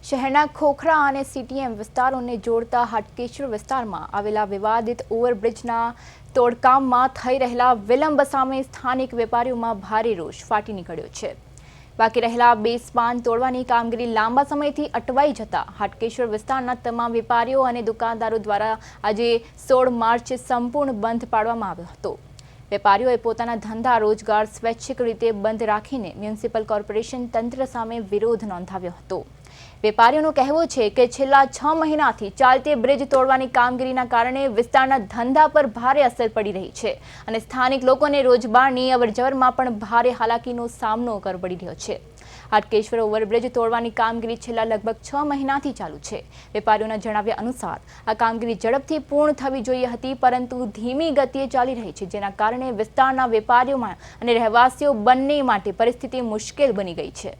શહેરના ખોખરા અને સીટીએમ વિસ્તારોને જોડતા હાટકેશ્વર વિસ્તારમાં આવેલા વિવાદિત ઓવરબ્રિજના તોડકામમાં થઈ રહેલા વિલંબ સામે સ્થાનિક વેપારીઓમાં ભારે રોષ ફાટી નીકળ્યો છે। બાકી રહેલા બે સ્પાન તોડવાની કામગીરી લાંબા સમયથી અટવાઈ જતા હાટકેશ્વર વિસ્તારના તમામ વેપારીઓ અને દુકાનદારો દ્વારા આજે 16 માર્ચે સંપૂર્ણ બંધ પાડવામાં આવ્યો હતો। વેપારીઓએ પોતાના ધંધા રોજગાર સ્વૈચ્છિક રીતે બંધ રાખીને મ્યુનિસિપલ કોર્પોરેશન તંત્ર સામે વિરોધ નોંધાવ્યો હતો। વેપારીઓનું કહેવું છે કે છેલ્લા 6 મહિનાથી ચાલતી બ્રિજ તોડવાની કામગીરીના કારણે વિસ્તારના ધંધા પર ભારે અસર પડી રહી છે અને સ્થાનિક લોકોને રોજગારની અવરજવરમાં પણ ભારે હાલાકીનો સામનો કરવો પડી રહ્યો છે। હાટકેશ્વર ઓવરબ્રિજ તોડવાની કામગીરી છેલ્લા લગભગ 6 મહિનાથી ચાલુ છે। વેપારીઓના જણાવ્યા અનુસાર આ કામગીરી ઝડપથી પૂર્ણ થવી જોઈએ હતી, પરંતુ ધીમી ગતિએ ચાલી રહી છે, જેના કારણે વિસ્તારના વેપારીઓમાં અને રહેવાસીઓ બંને માટે પરિસ્થિતિ મુશ્કેલ બની ગઈ છે।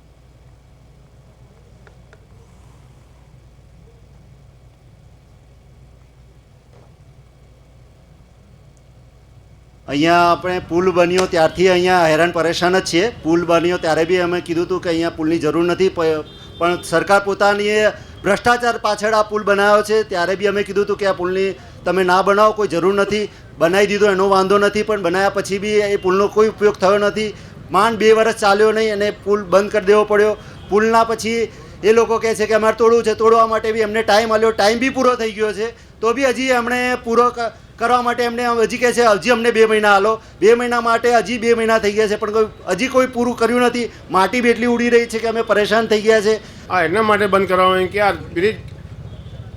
અહીંયા આપણે પુલ બન્યો ત્યારથી અહીંયા હેરાન પરેશાન જ છીએ। પુલ બન્યો ત્યારે બી અમે કીધું હતું કે અહીંયા પુલની જરૂર નથી, પણ સરકાર પોતાની ભ્રષ્ટાચાર પાછળ આ પુલ બનાવ્યો છે। ત્યારે બી અમે કીધું હતું કે આ પુલની તમે ના બનાવો, કોઈ જરૂર નથી। બનાવી દીધો એનો વાંધો નથી, પણ બનાવ્યા પછી બી એ પુલનો કોઈ ઉપયોગ થયો નથી। માંડ 2 વર્ષ ચાલ્યો નહીં અને પુલ બંધ કરી દેવો પડ્યો। પુલના પછી એ લોકો કહે છે કે અમારે તોડવું છે, તોડવા માટે બી એમને ટાઈમ આપ્યો, ટાઈમ બી પૂરો થઈ ગયો છે, તો બી હજી એમણે પૂરો કરવા માટે એમને હજી કહે છે હજી અમને 2 મહિના હાલો। 2 મહિના માટે હજી 2 મહિના થઈ ગયા છે, પણ હજી કોઈ પૂરું કર્યું નથી। માટી બી એટલી ઉડી રહી છે કે અમે પરેશાન થઈ ગયા છે। આ એના માટે બંધ કરાવવાનું કે આ બ્રિજ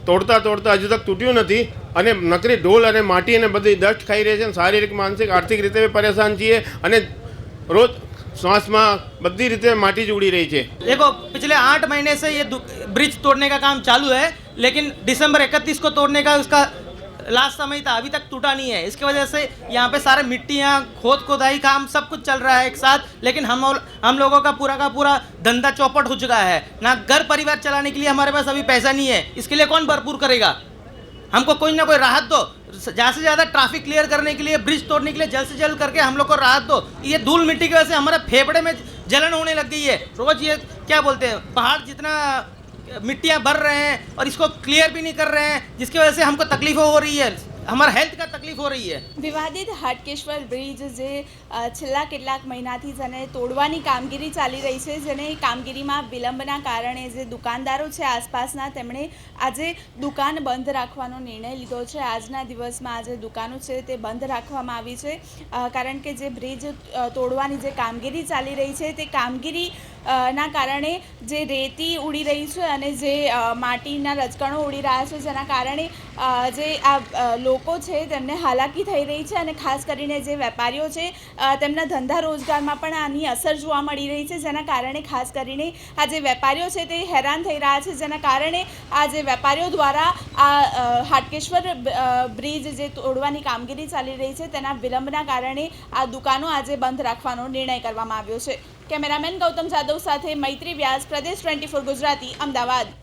તોડતા તોડતા હજુ તક તૂટ્યું નથી અને નકરી ઢોલ અને માટી અને બધી દસ્ટ ખાઈ રહી છે। શારીરિક માનસિક આર્થિક રીતે પરેશાન છીએ અને રોજ सांस में बदी रीते माटी ज उड़ी रही है। देखो पिछले 8 महीने से ये ब्रिज तोड़ने का काम चालू है, लेकिन दिसंबर 31 को तोड़ने का उसका लास्ट समय था, अभी तक टूटा नहीं है। इसकी वजह से यहाँ पे सारे मिट्टियाँ खोदाई काम सब कुछ चल रहा है एक साथ, लेकिन हम लोगों का पूरा धंधा चौपट हो चुका है। ना घर परिवार चलाने के लिए हमारे पास अभी पैसा नहीं है, इसके लिए कौन भरपूर करेगा? हमको कोई ना कोई राहत दो, ज़्यादा से ज़्यादा ट्रैफिक क्लियर करने के लिए, ब्रिज तोड़ने के लिए जल्द से जल्द करके हम लोग को राहत दो। ये धूल मिट्टी की वजह से हमारे फेफड़े में जलन होने लग गई है। रोज ये क्या बोलते हैं, पहाड़ जितना मिट्टियाँ भर रहे हैं और इसको क्लियर भी नहीं कर रहे हैं, जिसकी वजह से हमको तकलीफ हो रही है, हमारा हेल्थ का तकलीफ हो रही है। विवादित हाटकेश्वर ब्रिज जे छेल्ला કેટલાક મહિનાથી જેને તોડવાની કામગીરી ચાલી રહી છે, જેને કામગીરીમાં વિલંબના કારણે જે દુકાનદારો છે આસપાસના, તેમણે આજે દુકાન બંધ રાખવાનો નિર્ણય લીધો છે। આજના દિવસમાં આજે દુકાનો છે તે બંધ રાખવામાં આવી છે, કારણ કે જે બ્રિજ તોડવાની જે કામગીરી ચાલી રહી છે તે કામગીરી ના કારણે જે રેતી ઉડી રહી છે અને જે માટીના રજકણો ઉડી રહ્યા છે, જેના કારણે જે આ લોકો છે તેમને હાલાકી થઈ રહી છે અને ખાસ કરીને જે વેપારીઓ છે તેમના ધંધા રોજગારમાં પણ આની અસર જોવા મળી રહી છે, જેના કારણે ખાસ કરીને આ જે વેપારીઓ છે તે હેરાન થઈ રહ્યા છે, જેના કારણે આ જે વેપારીઓ દ્વારા આ હાટકેશ્વર બ્રિજ જે તોડવાની કામગીરી ચાલી રહી છે તેના વિલંબના કારણે આ દુકાનો આજે બંધ રાખવાનો નિર્ણય કરવામાં આવ્યો છે। કેમેરામેન ગૌતમ જાદવ સાથે મૈત્રી વ્યાસ, પ્રદેશ 24 ગુજરાતી, અમદાવાદ।